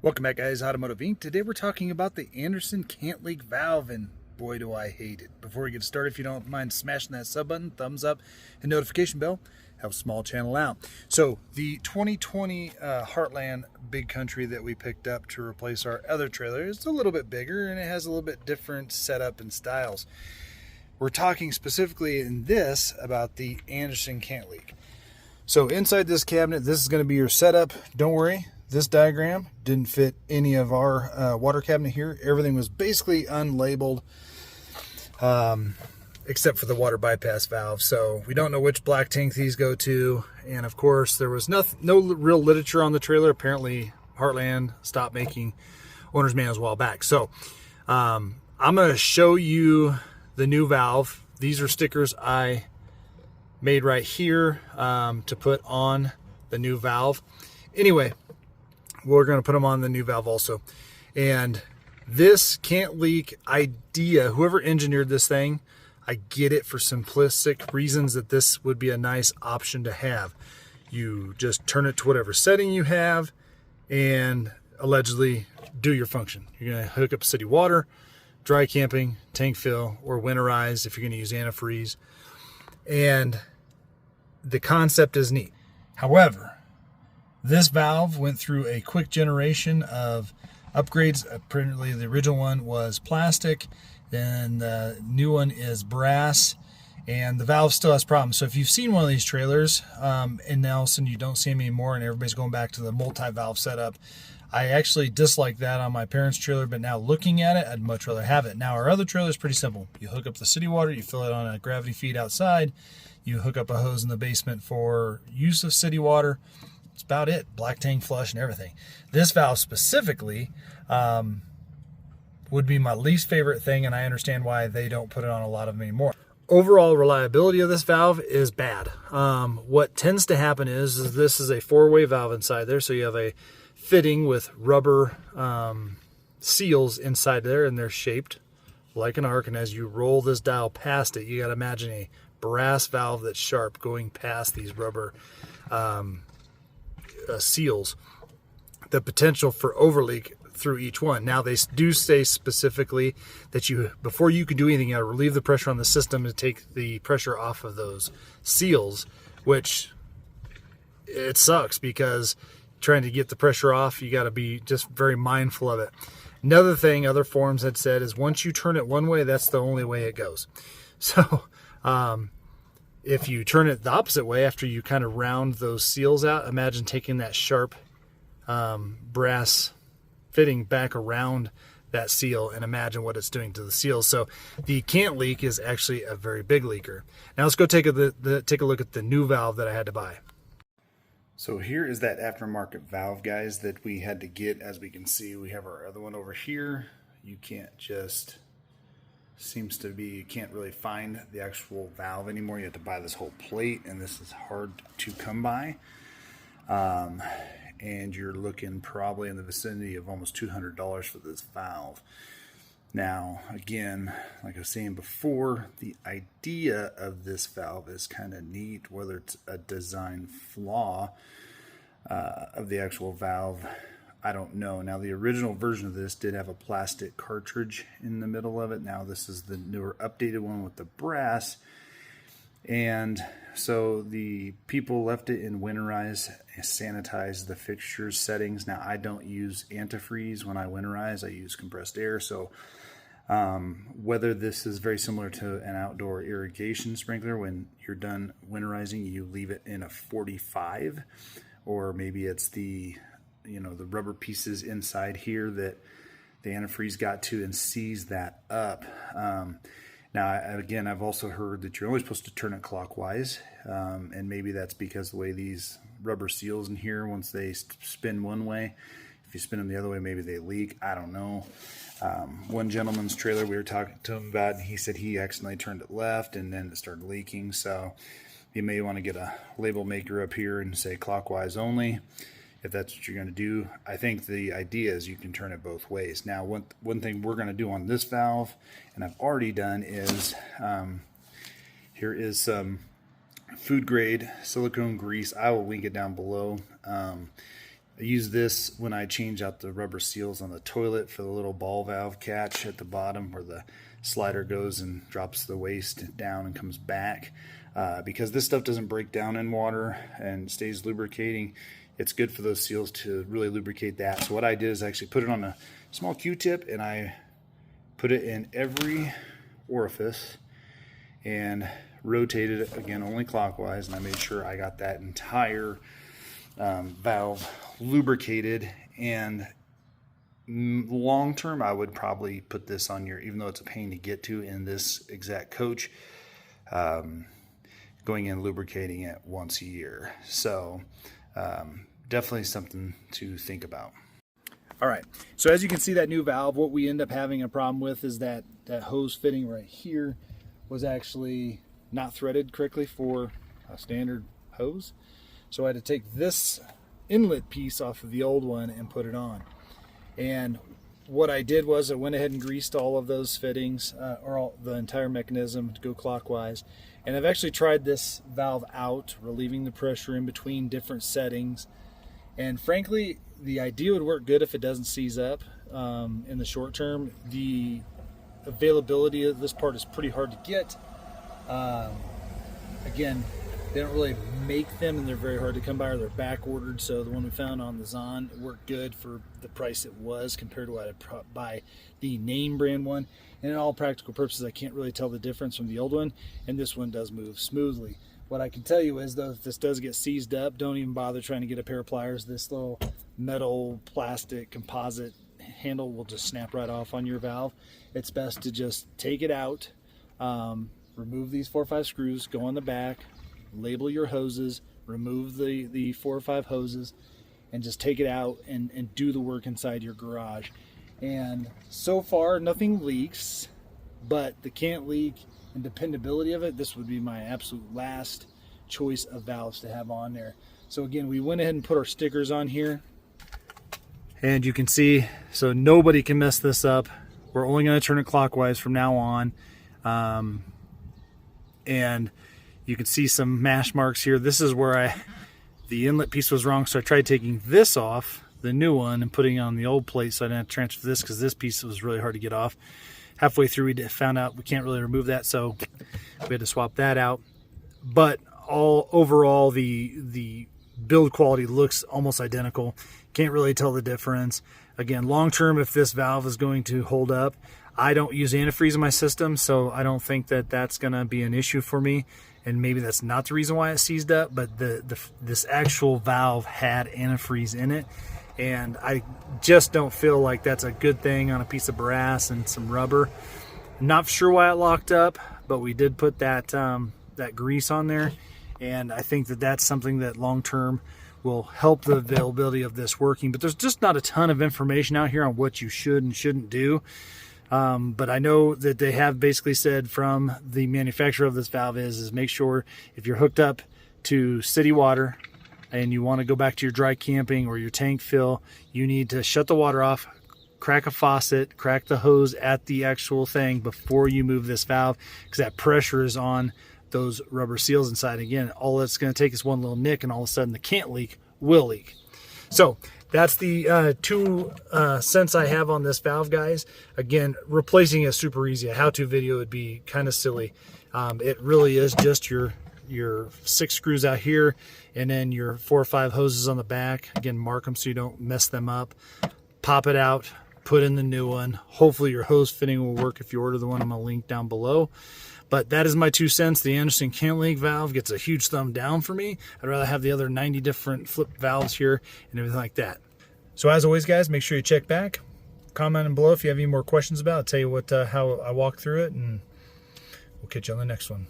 Welcome back, guys. Automotive Inc. Today we're talking about the Anderson Kantleak valve, and boy do I hate it. Before we get started, if you don't mind smashing that sub button, thumbs up, and notification bell, helps small channel out. So the 2020 Heartland Big Country that we picked up to replace our other trailer is a little bit bigger and it has a little bit different setup and styles. We're talking specifically in this about the Anderson Kantleak. So inside this cabinet, this is going to be your setup. Don't worry. This diagram didn't fit any of our water cabinet here. Everything was basically unlabeled except for the water bypass valve. So we don't know which black tank these go to. And of course, there was no real literature on the trailer. Apparently, Heartland stopped making owner's manuals a while back. So I'm going to show you the new valve. These are stickers I made right here to put on the new valve. Anyway, we're going to put them on the new valve also. And this Kantleak idea, whoever engineered this thing, I get it for simplistic reasons that this would be a nice option to have. You just turn it to whatever setting you have and allegedly do your function. You're going to hook up city water, dry camping, tank fill, or winterize if you're going to use antifreeze. And the concept is neat. However, this valve went through a quick generation of upgrades. Apparently the original one was plastic, then the new one is brass, and the valve still has problems. So if you've seen one of these trailers and now all of a sudden you don't see them anymore and everybody's going back to the multi-valve setup, I actually dislike that on my parents' trailer, but now looking at it, I'd much rather have it. Now our other trailer is pretty simple. You hook up the city water, you fill it on a gravity feed outside, you hook up a hose in the basement for use of city water. That's about it. Black tank flush and everything. This valve specifically would be my least favorite thing, and I understand why they don't put it on a lot of them anymore. Overall reliability of this valve is bad. What tends to happen is this is a four-way valve inside there, so you have a fitting with rubber seals inside there, and they're shaped like an arc, and as you roll this dial past it, you got to imagine a brass valve that's sharp going past these rubber seals. The potential for overleak through each one. Now they do say specifically that you, before you can do anything, you got to relieve the pressure on the system to take the pressure off of those seals, which it sucks because trying to get the pressure off, you got to be just very mindful of it. Another thing other forums had said is once you turn it one way, that's the only way it goes. So if you turn it the opposite way after you kind of round those seals out, imagine taking that sharp brass fitting back around that seal and imagine what it's doing to the seals. So the Kantleak is actually a very big leaker. Now let's go take a look at the new valve that I had to buy. So here is that aftermarket valve, guys, that we had to get. As we can see, we have our other one over here. You can't just... seems to be, you can't really find the actual valve anymore. You have to buy this whole plate, and this is hard to come by. And you're looking probably in the vicinity of almost $200 for this valve. Now, again, like I was saying before, the idea of this valve is kind of neat. Whether it's a design flaw of the actual valve, I don't know. Now, the original version of this did have a plastic cartridge in the middle of it. Now, this is the newer updated one with the brass. And so the people left it in winterize, sanitize the fixtures settings. Now, I don't use antifreeze when I winterize. I use compressed air. So whether this is very similar to an outdoor irrigation sprinkler, when you're done winterizing, you leave it in a 45, or maybe it's the the rubber pieces inside here that the antifreeze got to and seized that up. Now, again, I've also heard that you're only supposed to turn it clockwise, and maybe that's because the way these rubber seals in here, once they spin one way, if you spin them the other way, maybe they leak. I don't know. One gentleman's trailer we were talking to him about, and he said he accidentally turned it left and then it started leaking. So you may want to get a label maker up here and say clockwise only, if that's what you're going to do. I think the idea is you can turn it both ways. Now, one thing we're going to do on this valve, and I've already done, is here is some food grade silicone grease. I will link it down below. I use this when I change out the rubber seals on the toilet for the little ball valve catch at the bottom where the slider goes and drops the waste down and comes back. Because this stuff doesn't break down in water and stays lubricating, it's good for those seals to really lubricate that. So what I did is I actually put it on a small Q-tip and I put it in every orifice and rotated it, again, only clockwise, and I made sure I got that entire valve lubricated. And long term, I would probably put this on your, even though it's a pain to get to in this exact coach, going in lubricating it once a year. So definitely something to think about. All right, so as you can see, that new valve, what we end up having a problem with is that hose fitting right here was actually not threaded correctly for a standard hose. So I had to take this inlet piece off of the old one and put it on. And what I did was I went ahead and greased all of those fittings, the entire mechanism to go clockwise. And I've actually tried this valve out, relieving the pressure in between different settings. And frankly, the idea would work good if it doesn't seize up in the short term. The availability of this part is pretty hard to get. Again, they don't really make them and they're very hard to come by, or they're back ordered. So the one we found on the Zon worked good for the price it was compared to what I'd buy the name brand one. And in all practical purposes, I can't really tell the difference from the old one, and this one does move smoothly. What I can tell you is, though, if this does get seized up, don't even bother trying to get a pair of pliers. This little metal, plastic, composite handle will just snap right off on your valve. It's best to just take it out, remove these 4 or 5 screws, go on the back, label your hoses, remove the 4 or 5 hoses, and just take it out and do the work inside your garage. And so far, nothing leaks, but the Kantleak and dependability of it, this would be my absolute last choice of valves to have on there. So again, we went ahead and put our stickers on here, and you can see, so nobody can mess this up. We're only going to turn it clockwise from now on. And you can see some mash marks here. This is where the inlet piece was wrong, so I tried taking this off, the new one, and putting it on the old plate so I didn't have to transfer this, because this piece was really hard to get off. Halfway through, we found out we can't really remove that, so we had to swap that out. But overall, the build quality looks almost identical. Can't really tell the difference. Again, long term, if this valve is going to hold up, I don't use antifreeze in my system, so I don't think that that's going to be an issue for me. And maybe that's not the reason why it seized up, but this actual valve had antifreeze in it. And I just don't feel like that's a good thing on a piece of brass and some rubber. I'm not sure why it locked up, but we did put that grease on there. And I think that that's something that long term will help the availability of this working. But there's just not a ton of information out here on what you should and shouldn't do. But I know that they have basically said from the manufacturer of this valve is make sure if you're hooked up to city water and you want to go back to your dry camping or your tank fill, you need to shut the water off, crack a faucet, crack the hose at the actual thing before you move this valve, because that pressure is on those rubber seals inside. Again, all it's going to take is one little nick and all of a sudden the Kantleak will leak. So that's the 2 cents I have on this valve, guys. Again, replacing is super easy. A how-to video would be kind of silly. It really is just your 6 screws out here and then your 4 or 5 hoses on the back. Again, mark them so you don't mess them up. Pop it out, put in the new one. Hopefully your hose fitting will work if you order the one. I'm going to link down below. But that is my 2 cents. The Anderson Kantleak valve gets a huge thumb down for me. I'd rather have the other 90 different flip valves here and everything like that. So as always, guys, make sure you check back. Comment below if you have any more questions about it. I'll tell you how I walk through it, and we'll catch you on the next one.